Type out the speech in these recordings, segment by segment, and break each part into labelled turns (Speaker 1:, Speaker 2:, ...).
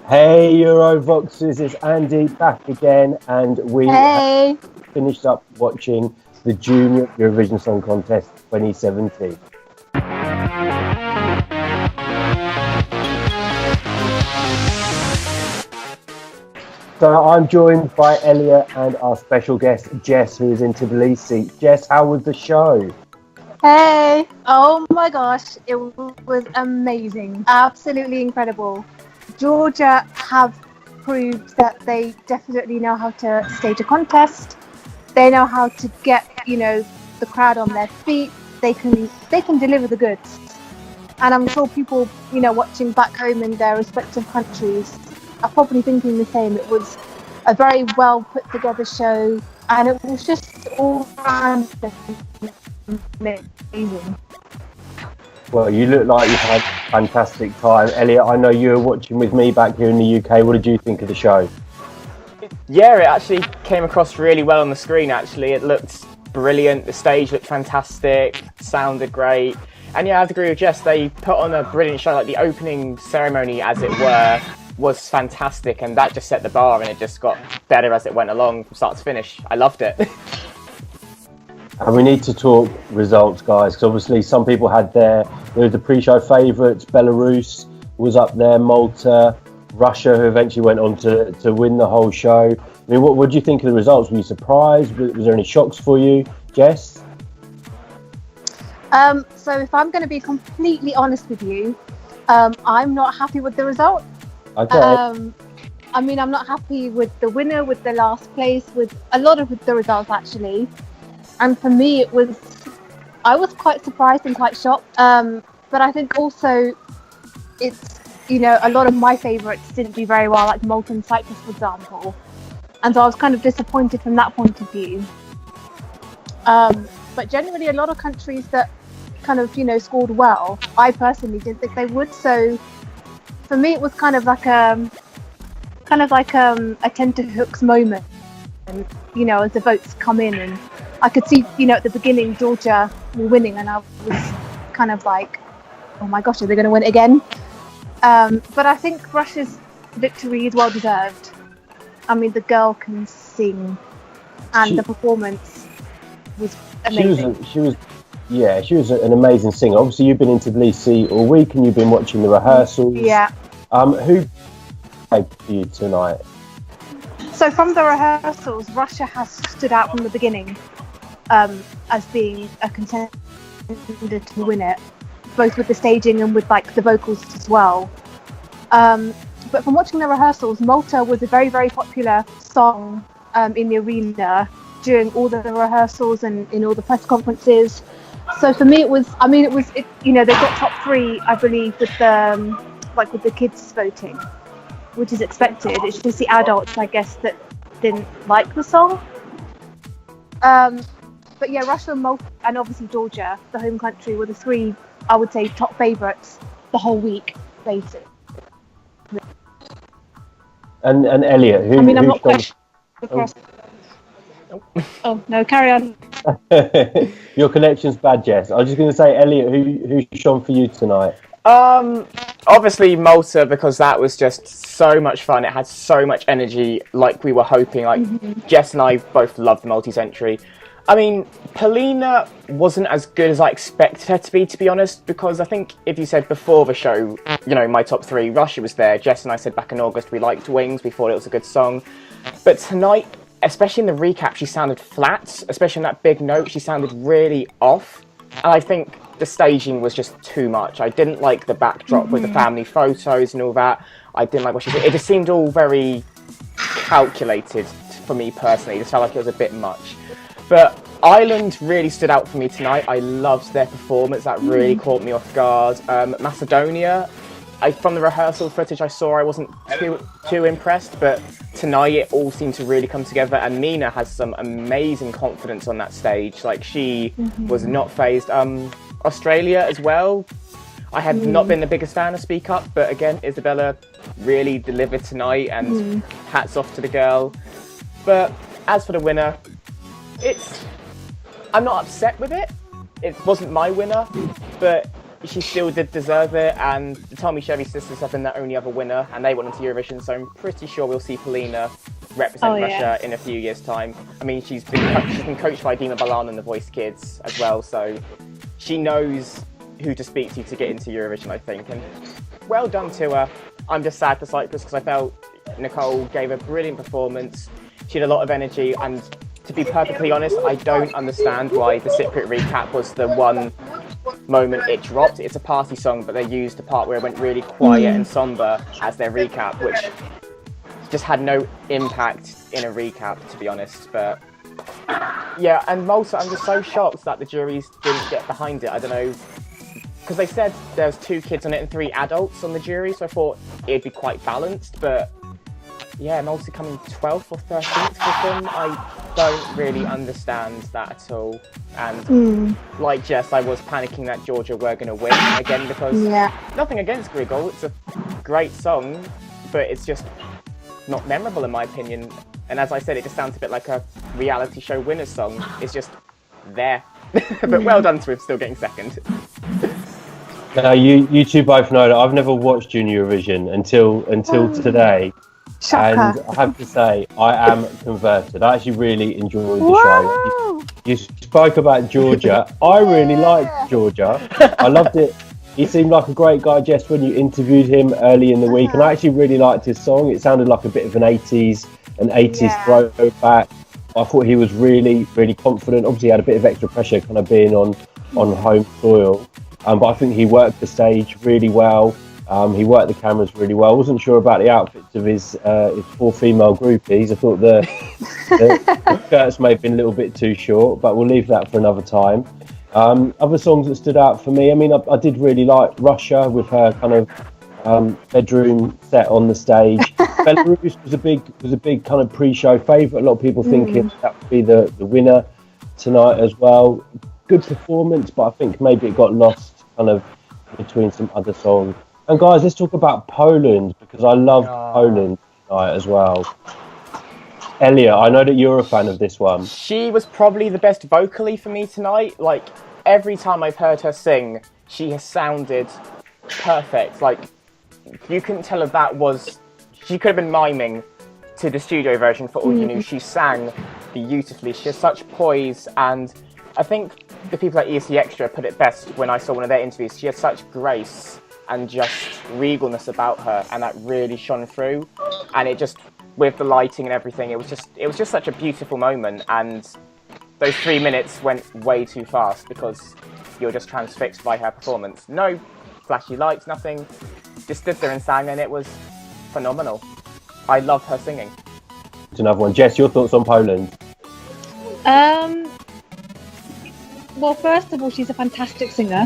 Speaker 1: Hey Eurovoxers, it's Andy back again, and we have
Speaker 2: Hey.
Speaker 1: finished up watching the Junior Eurovision Song Contest 2017. So I'm joined by Elliot and our special guest Jess, who is in Tbilisi. Jess, how was the show?
Speaker 2: Hey. Oh my gosh, it was amazing. Absolutely incredible. Georgia have proved that they definitely know how to stage a contest. They know how to get, the crowd on their feet. They can deliver the goods. And I'm sure people, watching back home in their respective countries are probably thinking the same. It was a very well put together show, and it was just all around amazing.
Speaker 1: Well, you look like you've had a fantastic time. Elliot, I know you were watching with me back here in the UK. What did you think of the show?
Speaker 3: Yeah, it actually came across really well on the screen, actually. It looked brilliant. The stage looked fantastic. Sounded great. And yeah, I have to agree with Jess. They put on a brilliant show. Like the opening ceremony, as it were, was fantastic. And that just set the bar, and it just got better as it went along from start to finish. I loved it.
Speaker 1: And we need to talk results, guys, because obviously some people had there was the pre-show favourites. Belarus was up there, Malta, Russia, who eventually went on to win the whole show. I mean, what do you think of the results? Were you surprised? Was there any shocks for you, Jess?
Speaker 2: So if I'm going to be completely honest with you, I'm not happy with the result.
Speaker 1: Okay.
Speaker 2: I'm not happy with the winner, with the last place, with a lot of the results actually. And for me, I was quite surprised and quite shocked. But I think also it's, a lot of my favourites didn't do very well, like Malta and Cyprus, for example. And so I was kind of disappointed from that point of view. But generally, a lot of countries that kind of, scored well, I personally didn't think they would. So for me, it was kind of like a tenterhooks moment. And, as the votes come in, and I could see, at the beginning, Georgia were winning, and I was kind of like, oh my gosh, are they going to win it again? But I think Russia's victory is well deserved. I mean, the girl can sing, and the performance was amazing.
Speaker 1: She was an amazing singer. Obviously, you've been in Tbilisi all week, and you've been watching the rehearsals.
Speaker 2: Yeah.
Speaker 1: Who played for you tonight?
Speaker 2: So from the rehearsals, Russia has stood out from the beginning as being a contender to win it, both with the staging and with the vocals as well. But from watching the rehearsals, Malta was a very, very popular song in the arena during all the rehearsals and in all the press conferences. So for me, they got top 3, I believe, with the kids voting, which is expected. It's just the adults, I guess, that didn't like the song. But yeah, Russia, Malta, and obviously Georgia, the home country, were the 3, I would say, top favourites the whole week, basically.
Speaker 1: And Elliot, who?
Speaker 2: I'm not quite sure. Oh no, carry on.
Speaker 1: Your connection's bad, Jess. I was just going to say, Elliot, who shone for you tonight?
Speaker 3: Obviously Malta, because that was just so much fun. It had so much energy, like we were hoping. Jess and I both loved Malta's entry. I mean, Polina wasn't as good as I expected her to be honest, because I think if you said before the show, my top 3, Russia was there. Jess and I said back in August we liked Wings, we thought it was a good song. But tonight, especially in the recap, she sounded flat, especially on that big note, she sounded really off. And I think the staging was just too much. I didn't like the backdrop with the family photos and all that. I didn't like what she did. It just seemed all very calculated for me personally. It just felt like it was a bit much. But Ireland really stood out for me tonight. I loved their performance. That really caught me off guard. Macedonia, from the rehearsal footage I saw, I wasn't too impressed, but tonight it all seemed to really come together, and Nina has some amazing confidence on that stage. She was not phased. Australia as well. I had not been the biggest fan of Speak Up, but again, Isabella really delivered tonight, and hats off to the girl. But as for the winner, I'm not upset with it. It wasn't my winner, but she still did deserve it, and the Tommy Chevy sisters have been the only other winner, and they went into Eurovision, so I'm pretty sure we'll see Polina represent Russia in a few years' time. I mean, she's been coached by Dima Balan and the Voice Kids as well, so she knows who to speak to get into Eurovision, I think, and well done to her. I'm just sad for Cyprus because I felt Nicole gave a brilliant performance. She had a lot of energy, and to be perfectly honest, I don't understand why the Cypriot recap was the one moment it dropped. It's a party song, but they used the part where it went really quiet and somber as their recap, which just had no impact in a recap, to be honest. But yeah, and Malta, I'm just so shocked that the juries didn't get behind it. I don't know, because they said there was 2 kids on it and 3 adults on the jury, so I thought it'd be quite balanced, but yeah, Malta coming 12th or 13th with them, I don't really understand that at all. And like Jess, I was panicking that Georgia were going to win again, because nothing against Grigol, it's a great song, but it's just not memorable in my opinion. And as I said, it just sounds a bit like a reality show winner's song. It's just there. But well done to him still getting second.
Speaker 1: Now, you two both know that I've never watched Junior Eurovision until today.
Speaker 2: Shocker.
Speaker 1: And I have to say, I am converted. I actually really enjoyed the show. You spoke about Georgia. I really liked Georgia. I loved it. He seemed like a great guy, Jess, when you interviewed him early in the week. And I actually really liked his song. It sounded like a bit of an 80s throwback. I thought he was really, really confident. Obviously, he had a bit of extra pressure kind of being on home soil. But I think he worked the stage really well. He worked the cameras really well. I wasn't sure about the outfits of his 4 female groupies. I thought the skirts may have been a little bit too short, but we'll leave that for another time. Other songs that stood out for me, I mean, I did really like Russia with her kind of bedroom set on the stage. Belarus was a big kind of pre-show favourite. A lot of people thinking that would be the winner tonight as well. Good performance, but I think maybe it got lost kind of between some other songs. And guys, let's talk about Poland, because I love Poland tonight as well. Elliot, I know that you're a fan of this one.
Speaker 3: She was probably the best vocally for me tonight. Like, every time I've heard her sing, she has sounded perfect. Like, you couldn't tell if that was... She could have been miming to the studio version for all you knew. She sang beautifully. She has such poise, and I think the people at ESC Extra put it best when I saw one of their interviews. She has such grace and just regalness about her, and that really shone through. And it just, with the lighting and everything, it was just such a beautiful moment. And those 3 minutes went way too fast because you're just transfixed by her performance. No flashy lights, nothing. Just stood there and sang, and it was phenomenal. I loved her singing.
Speaker 1: Another one. Jess, your thoughts on Poland?
Speaker 2: Well, first of all, she's a fantastic singer.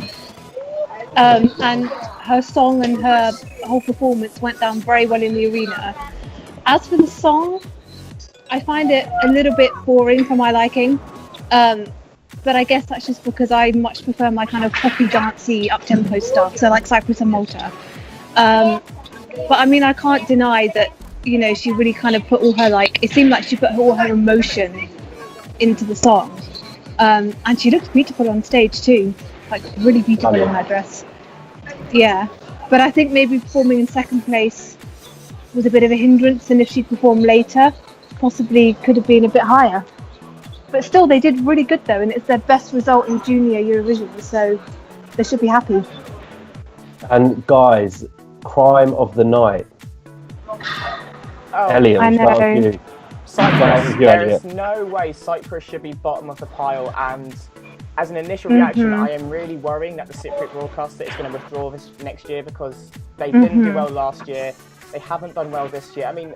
Speaker 2: And her song and her whole performance went down very well in the arena. As for the song, I find it a little bit boring for my liking. But I guess that's just because I much prefer my kind of poppy, dancey, up-tempo stuff, so like Cyprus and Malta. But I mean, I can't deny that, you know, she really kind of put all her, like, it seemed like she put all her emotion into the song. And she looked beautiful on stage too, like really beautiful in her dress. Yeah, but I think maybe performing in second place was a bit of a hindrance, and if she'd performed later, possibly could have been a bit higher. But still, they did really good though, and it's their best result in Junior Eurovision, so they should be happy.
Speaker 1: And guys, crime of the night. Elliot,
Speaker 2: I know.
Speaker 1: start with you.
Speaker 3: Cyprus, there is no way Cyprus should be bottom of the pile, and as an initial reaction, I am really worrying that the Cypriot broadcaster is going to withdraw this next year, because they didn't do well last year. They haven't done well this year. I mean,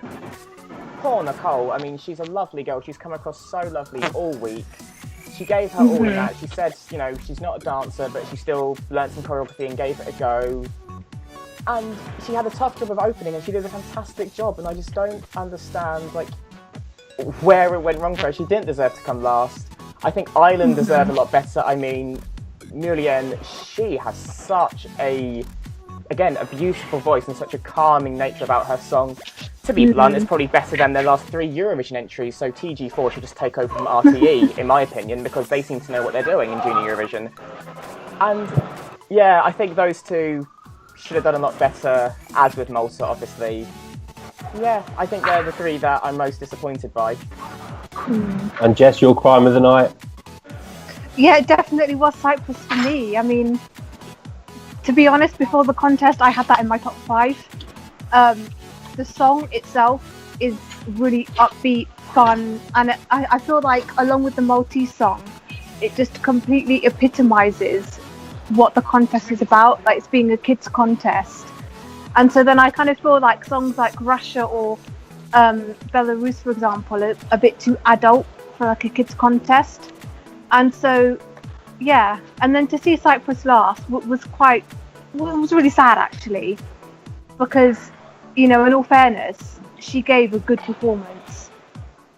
Speaker 3: poor Nicole. I mean, she's a lovely girl. She's come across so lovely all week. She gave her all in that. She said, you know, she's not a dancer, but she still learnt some choreography and gave it a go. And she had a tough job of opening, and she did a fantastic job. And I just don't understand, like, where it went wrong for her. She didn't deserve to come last. I think Ireland deserved a lot better. I mean, Mulien, she has such a beautiful voice and such a calming nature about her song. To be blunt, it's probably better than their last 3 Eurovision entries, so TG4 should just take over from RTE, in my opinion, because they seem to know what they're doing in Junior Eurovision. And Yeah, I think those two should have done a lot better, as with Malta, obviously. Yeah, I think they're the three that I'm most disappointed by.
Speaker 1: And Jess, your crime of the night?
Speaker 2: Yeah, it definitely was Cyprus for me. I mean, to be honest, before the contest, I had that in my top 5. The song itself is really upbeat, fun, and I feel like, along with the Maltese song, it just completely epitomizes what the contest is about, like it's being a kids contest. And so then I kind of feel like songs like Russia or Belarus, for example, are a bit too adult for like a kids contest. And so, yeah, and then to see Cyprus last was really sad, actually, because, you know, in all fairness, she gave a good performance.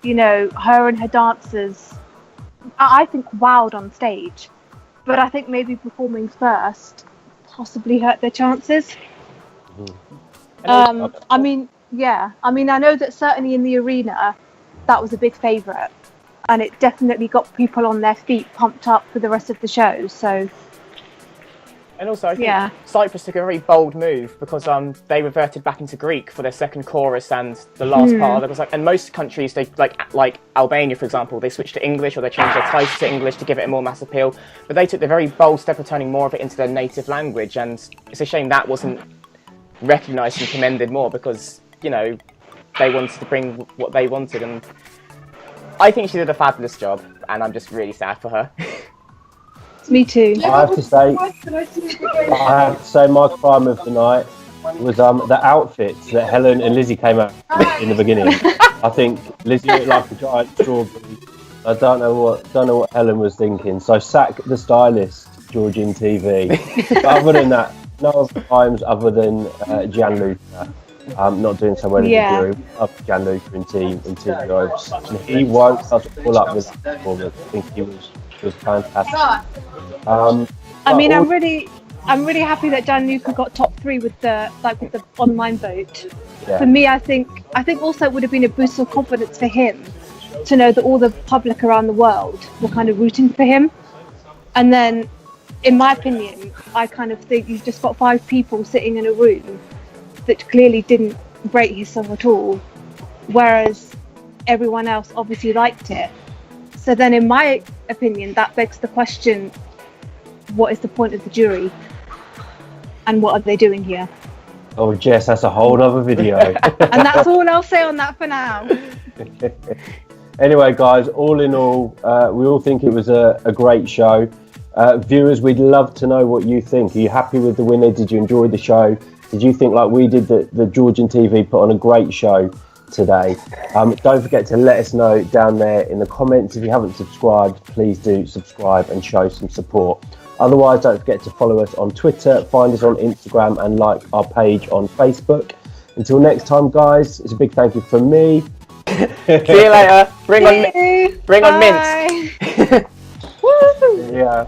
Speaker 2: You know, her and her dancers, I think, wowed on stage, but I think maybe performing first possibly hurt their chances. I mean, I know that certainly in the arena, that was a big favourite, and it definitely got people on their feet, pumped up for the rest of the show. So,
Speaker 3: and also, I think Cyprus took a very bold move, because they reverted back into Greek for their second chorus and the last part. There was and most countries, they like Albania, for example, they switched to English, or they changed their titles to English to give it a more mass appeal. But they took the very bold step of turning more of it into their native language, and it's a shame that wasn't recognised and commended more, because, you know, they wanted to bring what they wanted, and I think she did a fabulous job, and I'm just really sad for her.
Speaker 2: Me too.
Speaker 1: I have to say my crime of the night was the outfits that Helen and Lizzie came out with in the beginning. I think Lizzie looked like a giant strawberry. I don't know what Helen was thinking. So sack the stylist, Georgian TV. But other than that, no other crimes other than Gianluca. Not doing so well in the jury. Up Gianluca in team Euros. And he won't pull up with the performance. I think he was fantastic.
Speaker 2: I mean, I'm really happy that Gianluca got top 3 with the online vote. Yeah. For me, I think also it would have been a boost of confidence for him to know that all the public around the world were kind of rooting for him. And then, in my opinion, I kind of think you've just got 5 people sitting in a room that clearly didn't rate his song at all, whereas everyone else obviously liked it. So then, in my opinion, that begs the question, what is the point of the jury? And what are they doing here?
Speaker 1: Oh, Jess, that's a whole other video.
Speaker 2: And that's all I'll say on that for now.
Speaker 1: Anyway, guys, all in all, we all think it was a great show. Viewers, we'd love to know what you think. Are you happy with the winner? Did you enjoy the show? Did you think, like we did, that the Georgian TV put on a great show today? Don't forget to let us know down there in the comments. If you haven't subscribed, please do subscribe and show some support. Otherwise, don't forget to follow us on Twitter, find us on Instagram, and like our page on Facebook. Until next time, guys, it's a big thank you from me.
Speaker 3: See you later. Bring on mints.
Speaker 2: Woo!
Speaker 1: Yeah.